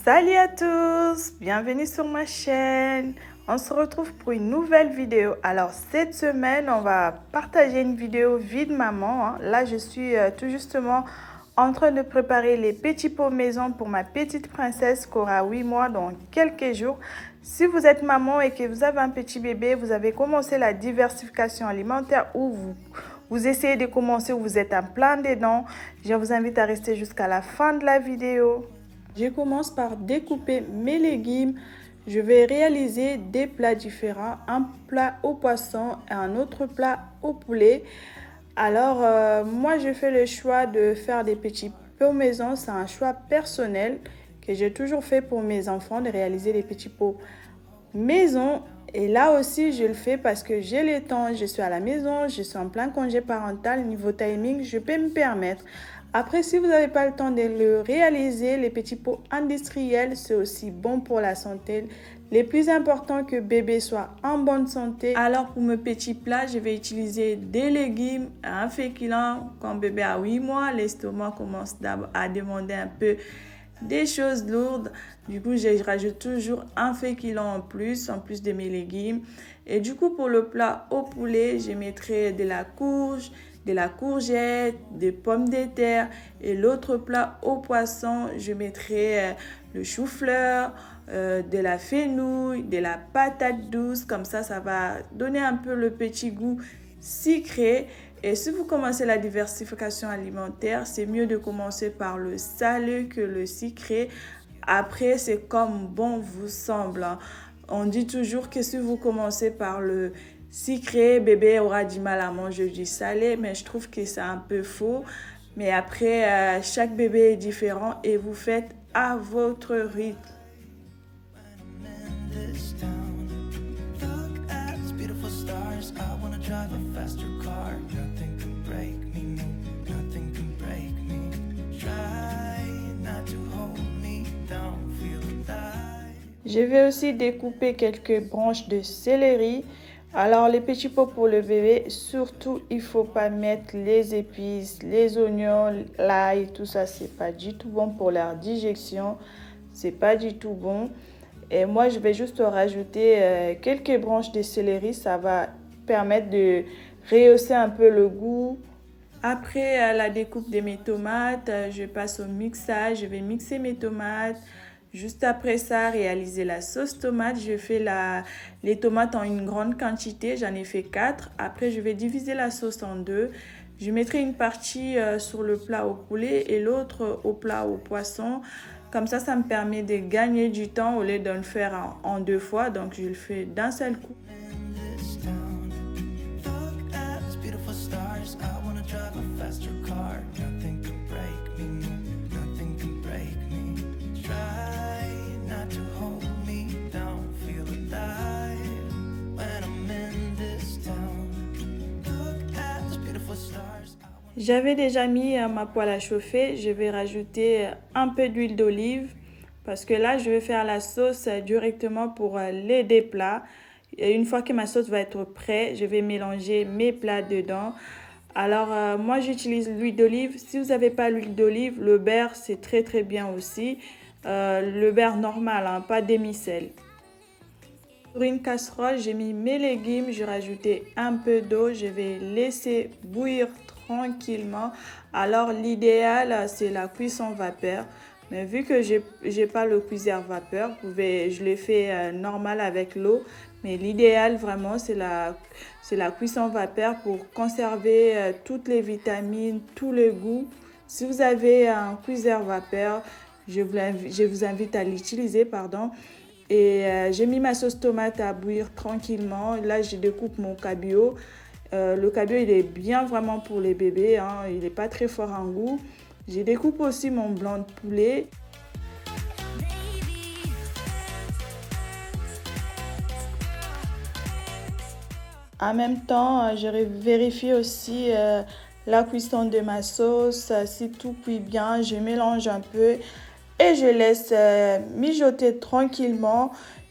Salut à tous, bienvenue sur ma chaîne. On se retrouve pour une nouvelle vidéo. Alors cette semaine, on va partager une vidéo vie de maman. Là, je suis tout justement en train de préparer les petits pots maison pour ma petite princesse qui aura 8 mois dans quelques jours. Si vous êtes maman et que vous avez un petit bébé, vous avez commencé la diversification alimentaire ou vous essayez de commencer ou vous êtes en plein dedans, je vous invite à rester jusqu'à la fin de la vidéo. Je commence par découper mes légumes. Je vais réaliser des plats différents, un plat au poisson et un autre plat au poulet. Alors, moi, je fais le choix de faire des petits pots maison. C'est un choix personnel que j'ai toujours fait pour mes enfants, de réaliser des petits pots maison. Et là aussi, je le fais parce que j'ai le temps, je suis à la maison, je suis en plein congé parental. Niveau timing, je peux me permettre. Après, si vous n'avez pas le temps de le réaliser, les petits pots industriels, c'est aussi bon pour la santé. Le plus important que bébé soit en bonne santé. Alors, pour mes petits plats, je vais utiliser des légumes, un féculent. Quand bébé a 8 mois, l'estomac commence à demander un peu des choses lourdes. Du coup, je rajoute toujours un féculent en plus de mes légumes. Et du coup, pour le plat au poulet, je mettrai de la courge, de la courgette, des pommes de terre. Et l'autre plat au poisson, je mettrai le chou-fleur, de la fenouil, de la patate douce. Comme ça va donner un peu le petit goût sucré. Et si vous commencez la diversification alimentaire, c'est mieux de commencer par le salé que le sucré. Après, c'est comme bon vous semble. On dit toujours que si vous commencez par le sucré, bébé aura du mal à manger du salé, mais je trouve que c'est un peu faux. Mais après, chaque bébé est différent et vous faites à votre rythme. Je vais aussi découper quelques branches de céleri. Alors les petits pots pour le bébé, surtout il ne faut pas mettre les épices, les oignons, l'ail, tout ça, c'est pas du tout bon pour leur digestion. C'est pas du tout bon. Et moi je vais juste rajouter quelques branches de céleri, ça va permettre de rehausser un peu le goût. Après la découpe de mes tomates, je passe au mixage, je vais mixer mes tomates. Juste après ça, réaliser la sauce tomate. Je fais les tomates en une grande quantité. J'en ai fait 4. Après, je vais diviser la sauce en 2. Je mettrai une partie sur le plat au poulet et l'autre au plat au poisson. Comme ça me permet de gagner du temps au lieu de le faire en 2 fois. Donc, je le fais d'un seul coup. J'avais déjà mis ma poêle à chauffer. Je vais rajouter un peu d'huile d'olive parce que là, je vais faire la sauce directement pour les deux plats. Et une fois que ma sauce va être prête, je vais mélanger mes plats dedans. Alors, moi, j'utilise l'huile d'olive. Si vous n'avez pas l'huile d'olive, le beurre, c'est très très bien aussi. Le beurre normal, hein, pas demi-sel. Sur une casserole, j'ai mis mes légumes. J'ai rajouté un peu d'eau. Je vais laisser bouillir tranquillement. Alors l'idéal c'est la cuisson vapeur, mais vu que j'ai pas le cuiseur vapeur, je le fais normal avec l'eau, mais l'idéal vraiment c'est la cuisson vapeur pour conserver toutes les vitamines, tous les goûts. Si vous avez un cuiseur vapeur, je vous invite à l'utiliser, pardon. Et j'ai mis ma sauce tomate à bouillir tranquillement. Là je découpe mon cabillaud. Le cabillaud, il est bien vraiment pour les bébés, hein. Il n'est pas très fort en goût. Je découpe aussi mon blanc de poulet. En même temps, je vérifie aussi la cuisson de ma sauce. Si tout cuit bien, je mélange un peu et je laisse mijoter tranquillement.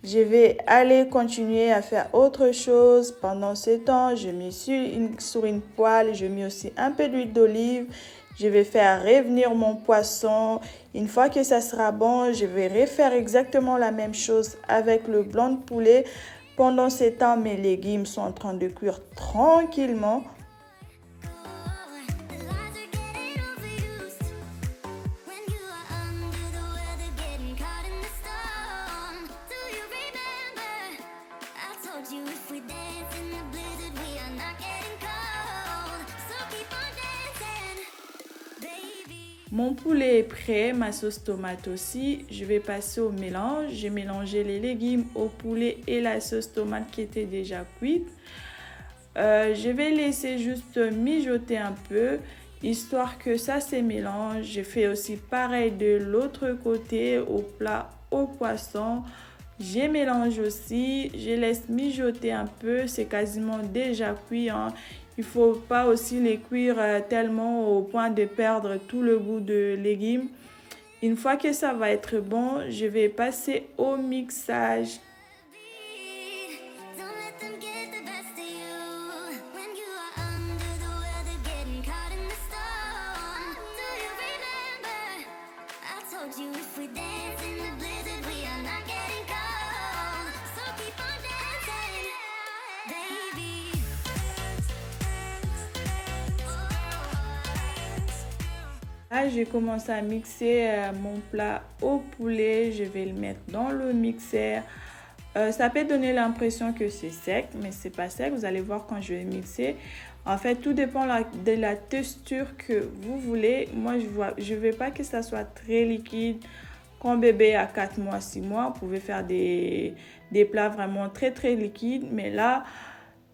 Je vais aller continuer à faire autre chose. Pendant ce temps, je mets sur une poêle, je mets aussi un peu d'huile d'olive. Je vais faire revenir mon poisson. Une fois que ça sera bon, je vais refaire exactement la même chose avec le blanc de poulet. Pendant ce temps, mes légumes sont en train de cuire tranquillement. Mon poulet est prêt, ma sauce tomate aussi. Je vais passer au mélange. J'ai mélangé les légumes au poulet et la sauce tomate qui était déjà cuite. Je vais laisser juste mijoter un peu, histoire que ça se mélange. Je fais aussi pareil de l'autre côté, au plat, au poisson. Je mélange aussi, je laisse mijoter un peu, c'est quasiment déjà cuit, hein. Il ne faut pas aussi les cuire tellement au point de perdre tout le goût de légumes. Une fois que ça va être bon, je vais passer au mixage. Là, j'ai commencé à mixer mon plat au poulet. Je vais le mettre dans le mixeur. Ça peut donner l'impression que c'est sec, mais c'est pas sec. Vous allez voir quand je vais mixer. En fait, tout dépend de la texture que vous voulez. Moi, je veux pas que ça soit très liquide. Quand bébé a 4 mois, 6 mois, vous pouvez faire des plats vraiment très très liquides. Mais là,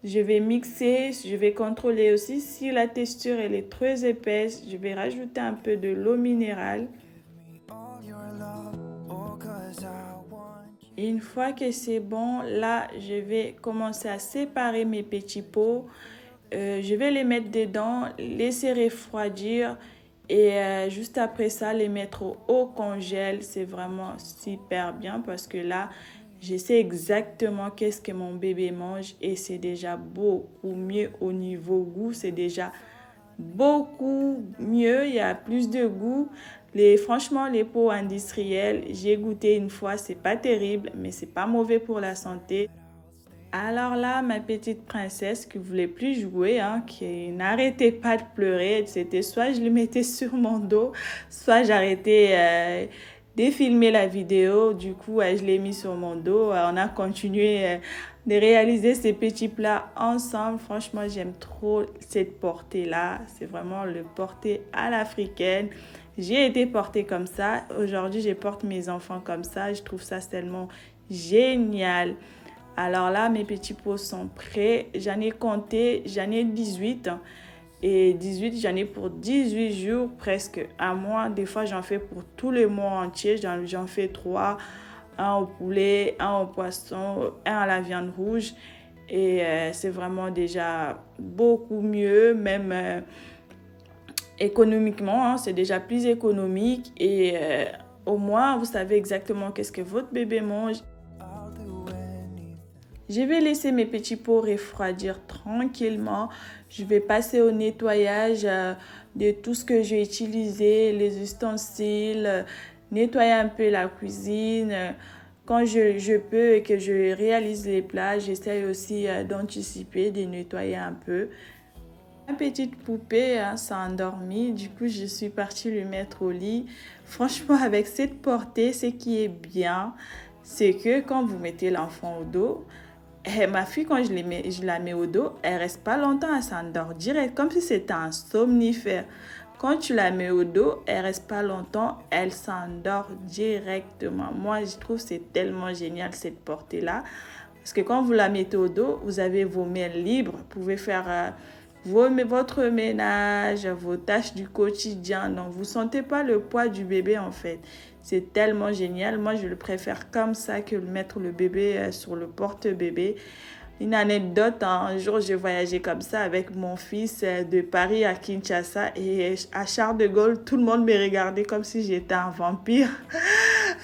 je vais mixer, je vais contrôler aussi si la texture elle est très épaisse. Je vais rajouter un peu de l'eau minérale. Et une fois que c'est bon, là, je vais commencer à séparer mes petits pots. Je vais les mettre dedans, laisser refroidir et juste après ça, les mettre au congèle. C'est vraiment super bien parce que là, je sais exactement qu'est-ce que mon bébé mange et c'est déjà beaucoup mieux au niveau goût. C'est déjà beaucoup mieux, il y a plus de goût. Franchement, les pots industriels, j'ai goûté une fois, c'est pas terrible, mais c'est pas mauvais pour la santé. Alors là, ma petite princesse qui voulait plus jouer, hein, qui n'arrêtait pas de pleurer, c'était soit je le mettais sur mon dos, soit j'arrêtais de filmer la vidéo. Du coup, je l'ai mis sur mon dos. On a continué de réaliser ces petits plats ensemble. Franchement, j'aime trop cette portée-là. C'est vraiment le porté à l'africaine. J'ai été portée comme ça. Aujourd'hui, je porte mes enfants comme ça. Je trouve ça tellement génial. Alors là, mes petits pots sont prêts. J'en ai compté, j'en ai 18. Et 18, j'en ai pour 18 jours, presque un mois. Des fois, j'en fais pour tout le mois entier. J'en fais 3. Un au poulet, un au poisson, un à la viande rouge. Et c'est vraiment déjà beaucoup mieux, même économiquement. Hein, c'est déjà plus économique. Et au moins, vous savez exactement qu'est-ce que votre bébé mange. Je vais laisser mes petits pots refroidir tranquillement. Je vais passer au nettoyage de tout ce que j'ai utilisé, les ustensiles, nettoyer un peu la cuisine. Quand je peux et que je réalise les plats, j'essaye aussi d'anticiper, de nettoyer un peu. Ma petite poupée s'est endormie, du coup je suis partie lui mettre au lit. Franchement, avec cette portée, ce qui est bien, c'est que quand vous mettez l'enfant au dos, ma fille, quand je la mets au dos, elle reste pas longtemps, elle s'endort direct, comme si c'était un somnifère. Quand tu la mets au dos, elle reste pas longtemps, elle s'endort directement. Moi, je trouve que c'est tellement génial cette portée-là. Parce que quand vous la mettez au dos, vous avez vos mains libres. Vous pouvez faire votre ménage, vos tâches du quotidien. Donc, vous ne sentez pas le poids du bébé en fait. C'est tellement génial. Moi, je le préfère comme ça que mettre le bébé sur le porte-bébé. Une anecdote, un jour, j'ai voyagé comme ça avec mon fils de Paris à Kinshasa et à Charles de Gaulle, tout le monde me regardait comme si j'étais un vampire.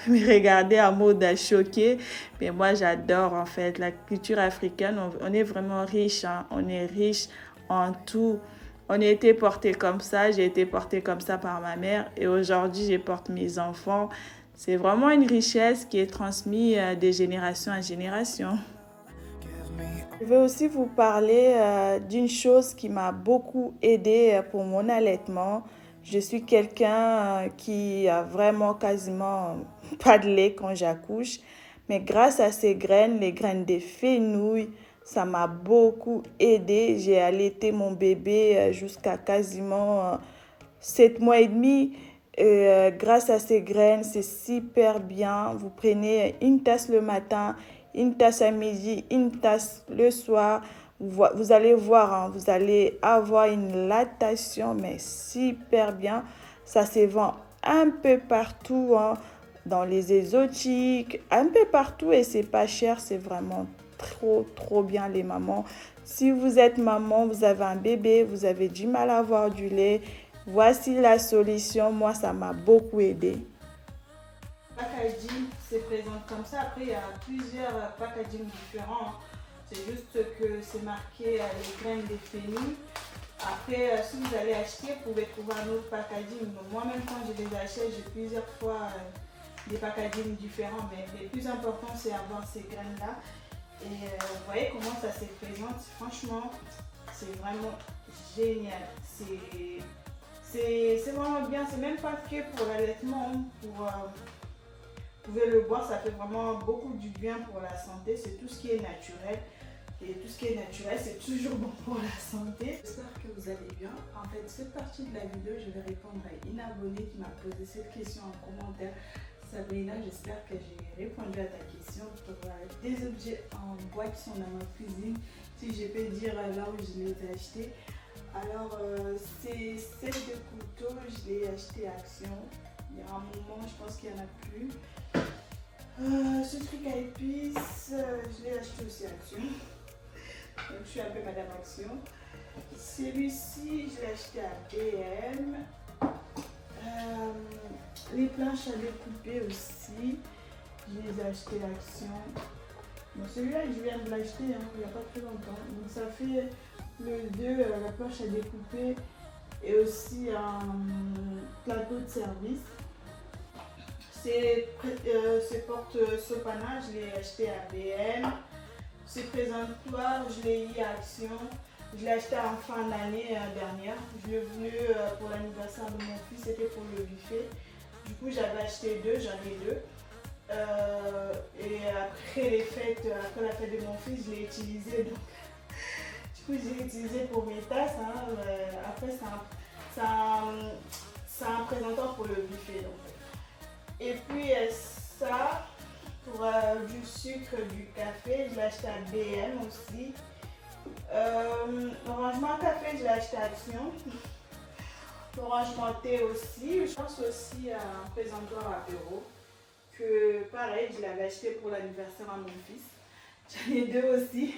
Me regardait en mode choqué. Mais moi, j'adore en fait la culture africaine. On est vraiment riche, hein. On est riche en tout. On a été portés comme ça, j'ai été portée comme ça par ma mère et aujourd'hui, je porte mes enfants. C'est vraiment une richesse qui est transmise de génération en génération. Je vais aussi vous parler d'une chose qui m'a beaucoup aidée pour mon allaitement. Je suis quelqu'un qui a vraiment quasiment pas de lait quand j'accouche. Mais grâce à ces graines, les graines de fenouil, ça m'a beaucoup aidée. J'ai allaité mon bébé jusqu'à quasiment 7 mois et demi. Grâce à ces graines, c'est super bien. Vous prenez une tasse le matin, une tasse à midi, une tasse le soir. Vous allez voir, hein, vous allez avoir une lactation, mais super bien. Ça se vend un peu partout, hein, dans les exotiques, un peu partout et c'est pas cher. C'est vraiment trop bien les mamans. Si vous êtes maman, vous avez un bébé, vous avez du mal à avoir du lait, voici la solution. Moi, ça m'a beaucoup aidé. Le packaging se présente comme ça. Après, il y a plusieurs packaging différents. C'est juste que c'est marqué les graines de fenouil. Après, si vous allez acheter, vous pouvez trouver un autre packaging. Moi-même, quand je les achète, j'ai plusieurs fois des packaging différents. Mais le plus important, c'est avoir ces graines-là. Et vous voyez comment ça se présente. Franchement, c'est vraiment génial. C'est vraiment bien. C'est même pas que pour l'allaitement. Vous pouvez le boire, ça fait vraiment beaucoup du bien pour la santé. C'est tout ce qui est naturel. Et tout ce qui est naturel, c'est toujours bon pour la santé. J'espère que vous allez bien. En fait, cette partie de la vidéo, je vais répondre à une abonnée qui m'a posé cette question en commentaire. Sabrina, j'espère que j'ai répondu à ta question pour des objets en bois qui sont dans ma cuisine. Si je peux dire là où je les ai achetés. Alors, ces set de couteaux, je l'ai acheté à Action. Il y a un moment, je pense qu'il n'y en a plus. Ce truc à épices, je l'ai acheté aussi à Action. Donc, je suis un peu Madame Action. Celui-ci, je l'ai acheté à BM. Les planches à découper aussi, je les ai achetées à Action. Bon, celui-là, je viens de l'acheter hein, il n'y a pas très longtemps. Donc, ça fait le 2, la planche à découper et aussi un plateau de service. Ces porte-sopana, je l'ai acheté à BM. Ce présentoir, je l'ai eu à Action. Je l'ai acheté en fin d'année dernière. Je l'ai voulu pour l'anniversaire de mon fils, c'était pour le buffet. Du coup, j'avais acheté deux, j'en ai deux. Et après les fêtes, après la fête de mon fils, je l'ai utilisé. Donc, du coup, j'ai utilisé pour mes tasses. Hein. Après, c'est un présentoir pour le buffet. Donc. Et puis ça, pour du sucre, du café, je l'ai acheté à BM aussi. Le rangement café, je l'ai acheté à Action. Le rangement thé aussi. Je pense aussi à un présentoir apéro. Que pareil, je l'avais acheté pour l'anniversaire à mon fils. J'en ai deux aussi.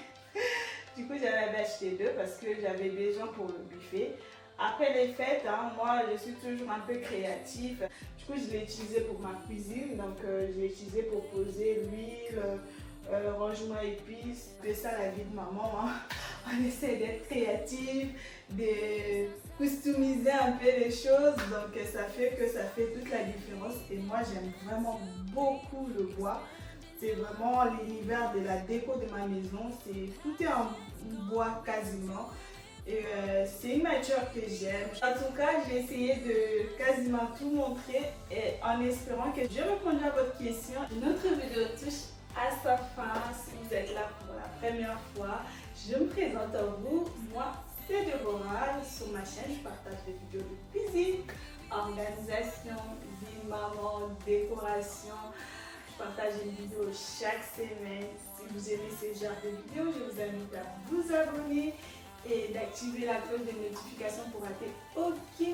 Du coup, j'en avais acheté deux parce que j'avais besoin pour le buffet. Après les fêtes, hein, moi, je suis toujours un peu créative. Du coup, je l'ai utilisé pour ma cuisine. Donc, je l'ai utilisé pour poser l'huile, rangement épices. C'est ça la vie de maman. Hein. On essaie d'être créative, de customiser un peu les choses. Donc, ça fait toute la différence. Et moi, j'aime vraiment beaucoup le bois. C'est vraiment l'univers de la déco de ma maison. Tout est en bois quasiment. Et c'est une matière que j'aime. En tout cas, j'ai essayé de quasiment tout montrer et en espérant que je répondrai à votre question. Notre vidéo touche à sa fin. Si vous êtes là pour la première fois, je me présente à vous. Moi, c'est Déborah. Sur ma chaîne, je partage des vidéos de cuisine, organisation, vie maman, décoration. Je partage une vidéo chaque semaine. Si vous aimez ce genre de vidéos, je vous invite à vous abonner et d'activer la cloche de notification pour rater aucune